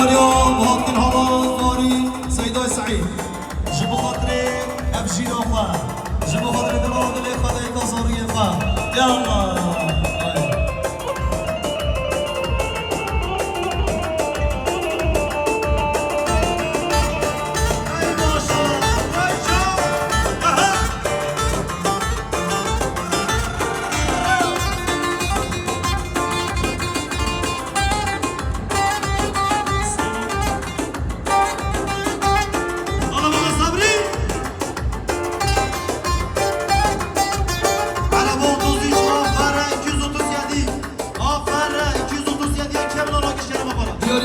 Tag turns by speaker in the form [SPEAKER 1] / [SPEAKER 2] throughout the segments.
[SPEAKER 1] اليوم وهاك الهوا فاري سيداي سعيد جيبوا خاطري ابشي نوفا جيبوا خاطري دلوقتي اللي خاطري تصوري فا يلا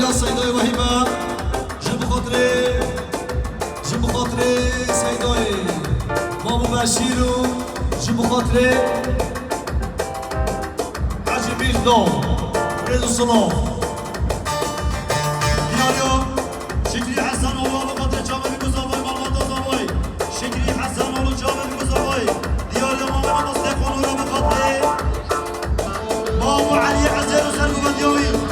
[SPEAKER 1] يا سيداي وهبة جيبوا خاطري سيداي مامو بشيرو جيبوا خاطري حاجي بيردو ريزو صلاح
[SPEAKER 2] اليوم شكري حسن الله بقدر جامل بزاوي مالمات زاوي شكري حسن الله جامل بزاوي اليوم ماما مصدق ونورا بقدر مامو علي عزيز وسلم بديوي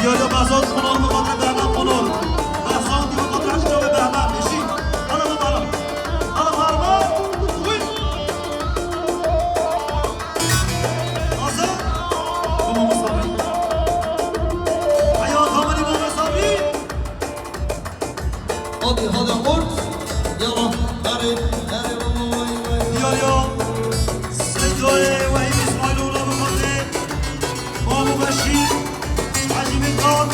[SPEAKER 2] يا بازات قنال مقدر بهمان قنال بازات دي مقدر عشان بهمان ماشي انا مبارك انا مبارك وين ازا كما مصابي ايوه ثماني مو مصابي
[SPEAKER 1] هذا قرص يلا داري
[SPEAKER 2] يا سيدوي وهيب اسماعيل ولا مقدر مامو بشير عجيب القاد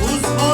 [SPEAKER 2] وزمان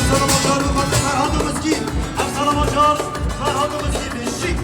[SPEAKER 2] افسر ماجار بخاطر فرهاد و مسکین افسر ماجار فرهاد و مسکین بشی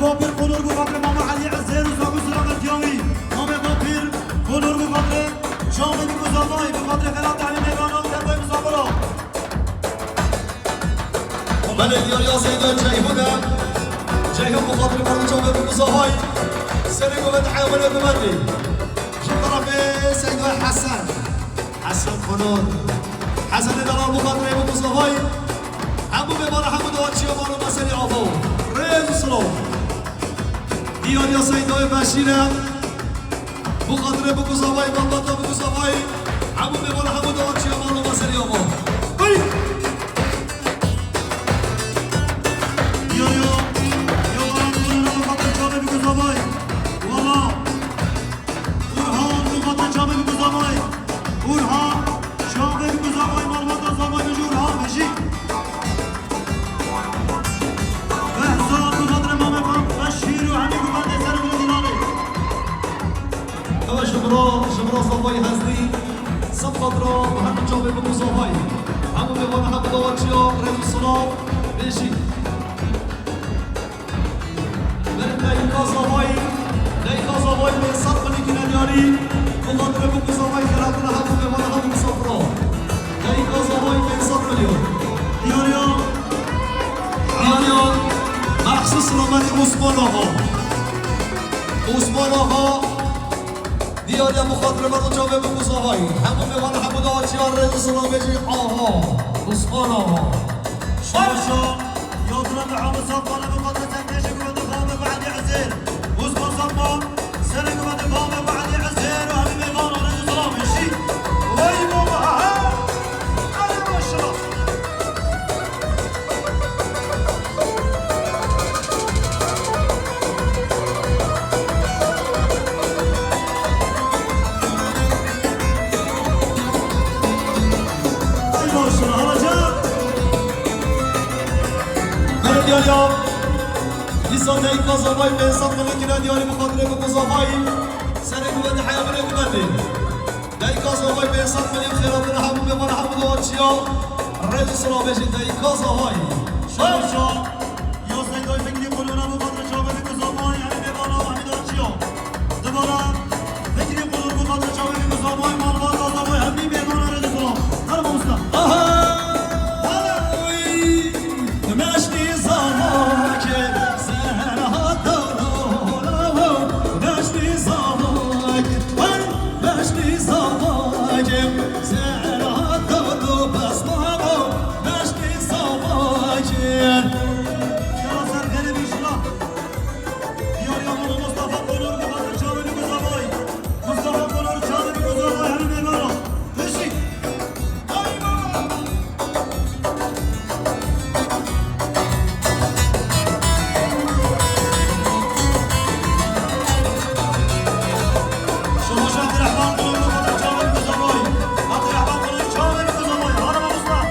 [SPEAKER 2] بابر قلور بقدر ماما علي عزير وصابو سراغ الدياوي ماما بابر قلور بقدر شامل مزاماي بقدر خلال تعليم ميغانا وتنبوي مصابرا
[SPEAKER 1] من الديار يا سيدان جايهم بقدر فرد شامل مزاماي سرقوا بتحاولوا بمدري شو طرفي سيدان حسن قلور حسن دلال بقدر مزاماي همو ببارا همو دواتشي ومانو مسالي عفو ريز سلام دیار یا سیدای بشیرم بخاطر بگذابای بابتا بگذابای همون بباره همون دوار چی امان و مسئلی آمان بایی
[SPEAKER 2] دیار یا بارم بخاطر چابه بگذابای والا اورهان بخاطر چابه بگذابای اورهان چابه بگذابای مالماتا زابای بجور اورهان بشی بهزاد بخاطر مامه بام بشیر و همین گفنده سر بلدینانه
[SPEAKER 1] اما شمرا صفای هزدی صفت را همین جابه بگو صفای همون بباره همون دوار چی ها رد سلام بشی برد دیگه صفای به صد منی که ندیاری بخاطر بگو صفای خلاتنا همون بباره همون صفرا دیگه صفای به صد میلیون
[SPEAKER 2] دیاریا
[SPEAKER 1] مخصوص رامت عثمان آقا دیاریا مخاطر مردم جامعه بگو صفای همون بباره همون دوار چی ها رد سلام بشی آها عثمان آقا
[SPEAKER 2] شاشا يضرب عمصة طلب قدر تنكش قد قام بعد عزير وزبر صمان سرق قد قام بعد عزير وهذه ميغان ورد سلام الشي ويبو معها على مشرف اي مشرف رجاء
[SPEAKER 1] دیاریا دیسان دیگه زبای به حساب ملکی ندیاری بخاطر بگو زبای سر گوید حیا بره گویده دیگه زبای به حساب ملک خیرات را همون بباره همون دوار چیا رد سلام بشید دیگه زبای
[SPEAKER 2] شاشا يوسف دوي فكري قولونا بقدر شابه بكزاماي يعني بيبانا وحميدان شيا دبارا فكري قولون بقدر شابه بكزاماي مالبات آزاماي همي بيبانا رد سلام هرم مسلم
[SPEAKER 1] مشتی زمان که زهرها دارم مشتی زمان مشتی زمان که زهرها دارم بس مامو مشتی زمان که
[SPEAKER 2] يا سرخير بيشلا ديار يا مولو مصطفى قولون بقدر شابه بكزاماي مصطفى قولون شابه بكزاماي همي بيبانا فشي شما عبد الرحمن قولون بقدر شابه بكزاماي عبد الرحمن قولون شابه بكزاماي هرم مسلم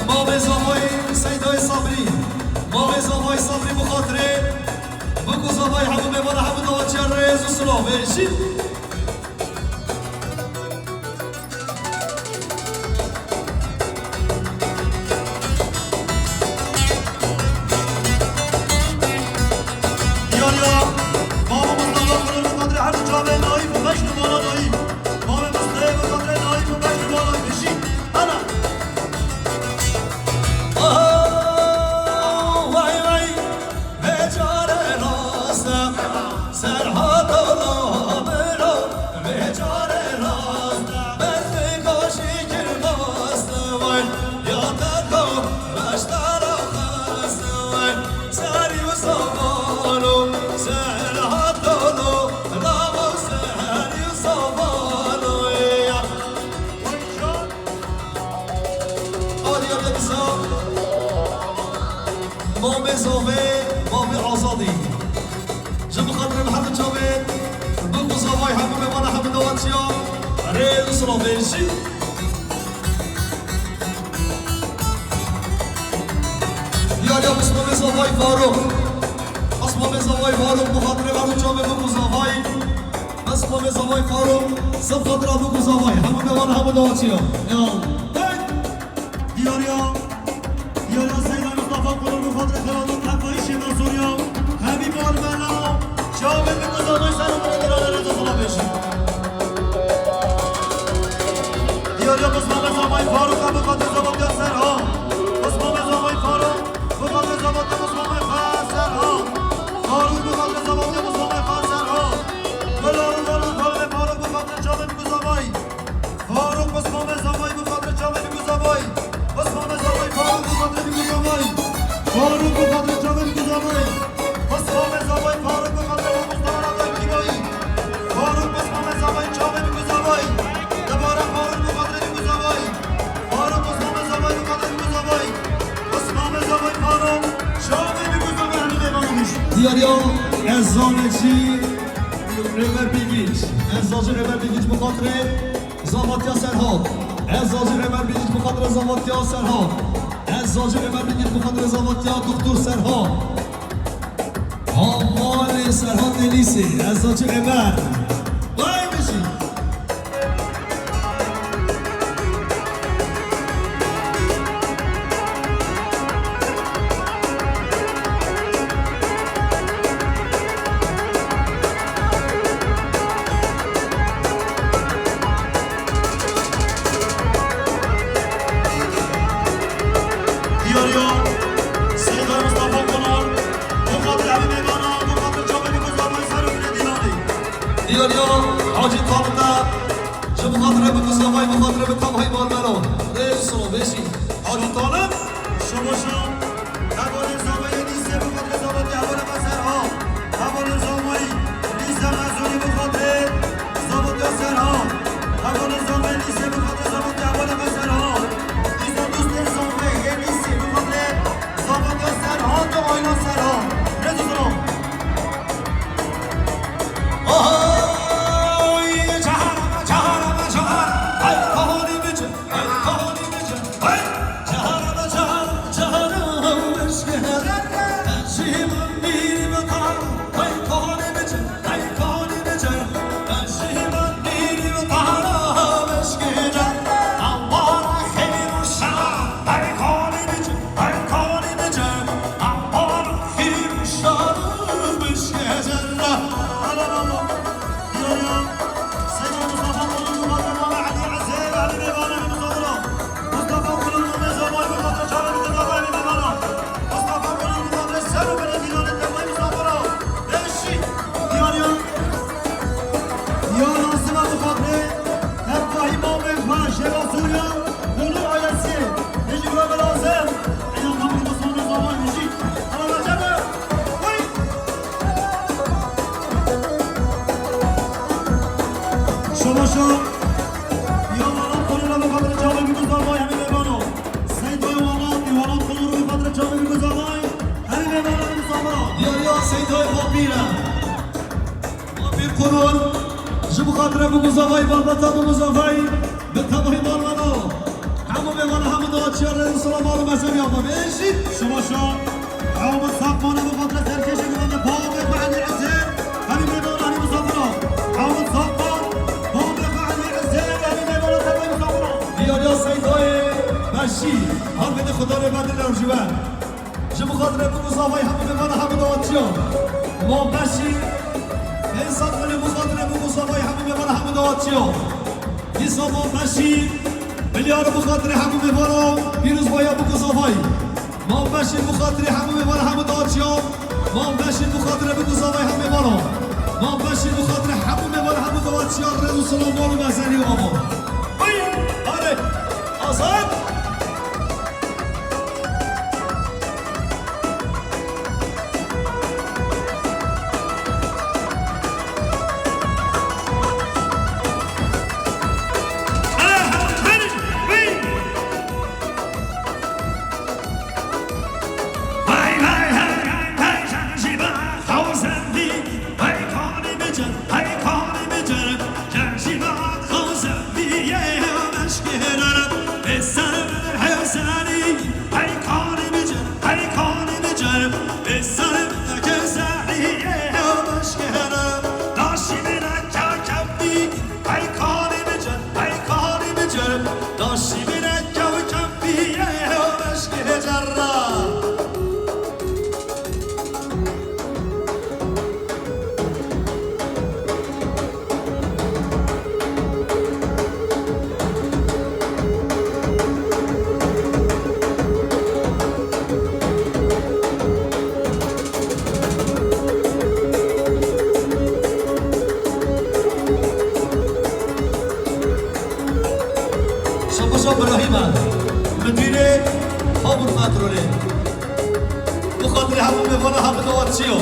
[SPEAKER 1] ما به زمای سیدای صبری ما به زمای صبری بخاطره بگو زمای همون بباره همون دوچه رز و سلام بشید
[SPEAKER 2] نایب و بشن بالا دایی مام مصطفی به خاطر نایب و بشن بالا بشی انا
[SPEAKER 1] وای وای بیچاره راستم سرها دولا برو بیچاره راستم بزی کاشی کرماستم وای یادت دو بشتر آخستم وای سری و سوالو سرها دولو لامو سری و سوالو آدیا بکسام مام زوبه مام آزادی جب خاطر محمد جاوید بگو زوای همه بمانه همه دواتیا ریل سلوفیشی یا بسمام زوای فاروق بسمام زوای فاروق بخاطر محمد جاوید بگو زوای بسمام زوای فاروق سب خاطر بگو زوای همه بمانه همه دواتیا
[SPEAKER 2] دیاریا سیدان مصطفی قلوب به خاطر خلادات حقایی شیما سوریا حبیب آرمنا جاوید به گزارش سر و مقدران رضا صلاح بشی دیاریا بسمام زمای فاروق به خاطر زباد سرها بسمام زمای فاروق به خاطر زباد بسمام سرها فاروق به خاطر زباد بسمام سرها بلارو فاروق به خاطر جاوید گزامای فاروق بسمام زمای به خاطر جاوید گزامای بسمام زمای فاروق به خاطر گزامای فاروق به خاطر جاوید گزامای بسمام زمای فاروق به خاطر مصطفی رضایی کیمایی فاروق بسمام زمای جاوید گزامای دوباره فاروق به خاطر گزامای فاروق بسمام زمای به خاطر گزامای بسمام زمای فاروق جاوید گزامای همین دیوانش
[SPEAKER 1] دیاریا ازانچی ریور بیگیچ ازاج ریور بیگیچ بخاطر زاماتیا سرها ازاج ریور بیگیچ بخاطر زاماتیا سرها ازاج ریور بیگیچ بخاطر زاماتیا دکتر سرها آمال سرها دلیسی ازاج ریور وای بشی
[SPEAKER 2] دیاریا سیدان مصطفی قلوب به خاطر حبیب ایوانا به خاطر جاوید گزامای سر و بین دیلانی
[SPEAKER 1] دیاریا حاجی طالبه جب خاطر بگو زوای بخاطر بکامهای بالمرو ریل سلوفیشی
[SPEAKER 2] حاجی طالب شما حوال زامای نیسه به خاطر زاماتی حوال سرها حوال زامای نیسه مزونی به خاطر زاماتی سرها حوال زامای نیسه به خاطر زاماتی حوال سرها نیسه دوست زامای یه نیسه به خاطر زاماتی سرها تو آینا سرها رضا سلام
[SPEAKER 1] آهای جهرم ای کهانی بچه ای کهانی بچه ای جهرم بشکه شیم میریم کار ای کهانی بچه ای کهانی بچه شیم میریم کار بشکه اموار خیر و شر ای کهانی بچه ای کهانی بچه اموار خیر و شر بشکه
[SPEAKER 2] شما یا والا کنون رو بخاطر جامعه میگذارمای همین ایوانو سید والا کنون رو بخاطر جامعه میگذارمای همین ایوانو همین سامرا
[SPEAKER 1] یا سیدای پاپیره پاپیر کنون جب خاطر بگو زوای بالبتا بگو زوای به تباهی بالمانو همه بمانه همه دواتیا ریل سلام آلو مذهبی آبا بیشید
[SPEAKER 2] شما عوام ساقمانه بخاطر ترکش گرانده پاک محلی عزیز همین ایوانو همین مسافرا عوام ساقمان
[SPEAKER 1] یا سیدای بشی هم بده خدا رو بده نرجوه جب خاطر بگو زوای همه بمانه همه دواتیا ما بشی انسان کنه بخاطر بگو زوای همه داتیو نیسا ما بشیر ملیار بخاطر همو میبارم پیروز بایا بگذاوی ما بشیر بخاطر همو میبارم همو داتیو ما بشیر بخاطر بگذاوی هم میبارم ما بشیر بخاطر همو میبارم همو داتیو رضا سلام بارو مزنی و آما آره آزاد ابراهيم مدينه هابر ماتروني بخاطر همو میوانه هم دواتشیو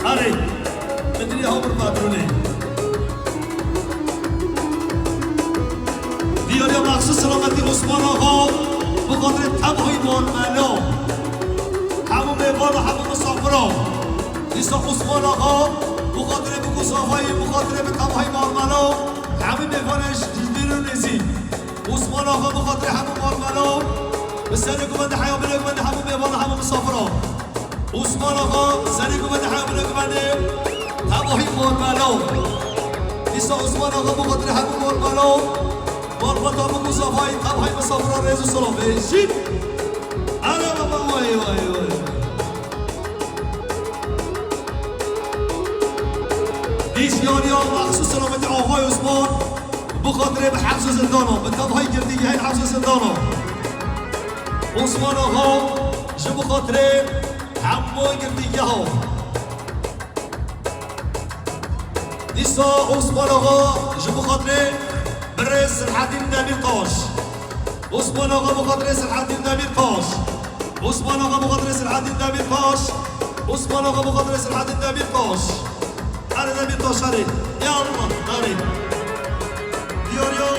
[SPEAKER 1] آره مدينه هابر ماتروني دیاری مخصوص سلامتی عثمان آقا بخاطر تباهی مارملا همو میوانه همو مسافرا نیسا عثمان آقا بخاطر بگذاوی بخاطر تباهی مارملا همه میوانش جدیر نزی عثمان آقا بخاطر همو مارملا بسنه گوند حیا بله گوند همو میوانه همو مسافرا عثمان آقا سنه گوند حیا بله گوند تباهی مارملا نیسا عثمان آقا بخاطر همو مارملا مارملا بگذاوی تباهی مسافرا رضا سلام بشید آره بابا وای وای وای دیشیاری ها مخصوص سلامتی آقای عثمان بخاطر به حبس زندان ها به تباهی گردگی های حبس زندان ها عثمان آقا جه بخاطر همه گردگی ها نیسا عثمان آقا جه بخاطر برس الحدیم دمیرتاش عثمان آقا بخاطر الحدیم دمیرتاش عثمان آقا بخاطر الحدیم دمیرتاش عثمان آقا بخاطر الحدیم دمیرتاش آره دمیرتاش آره یا الله آره دیاریا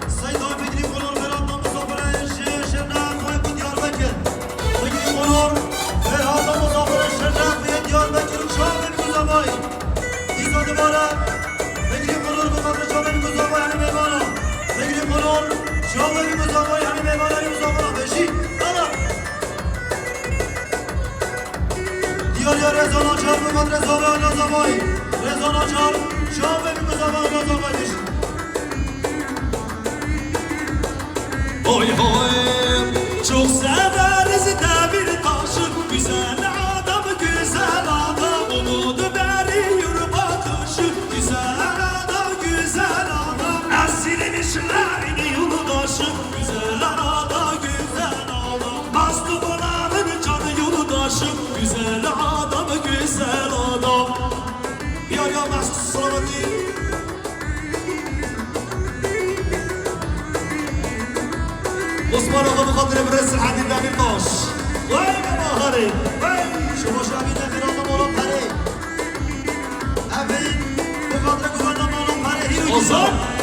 [SPEAKER 1] سیدان بگیری قنار فراد مسافر شرنق و دیار بکر بگیری قنار فراد مسافر شرنق و دیار بکر و شاه بگی گذابای دیزا دوباره بگیری قنار بخاطر شاه بگی گذابای همی میمانا بگیری قنار شاه بگی گذابای همی میمانا همی مسافران بشی آلا دیاریا رضا ناچار بخاطر زابای نازابای رضا ناچار شاه بگی گذابای نازابای بشی Oy oy çok severiz demir taşı güzel adam güzel adam umudu veriyor bakışı güzel adam esirmişlerini yoldaşı güzel adam bastı bunların canı yoldaşı güzel adam yar ya mahsus salameti عثمان آقا بخاطر برس الحدید دمیرتاش وای بابا هره وای شما شبیه نفیرات مولان پره افید بخاطر گوانده مولان پره هیرو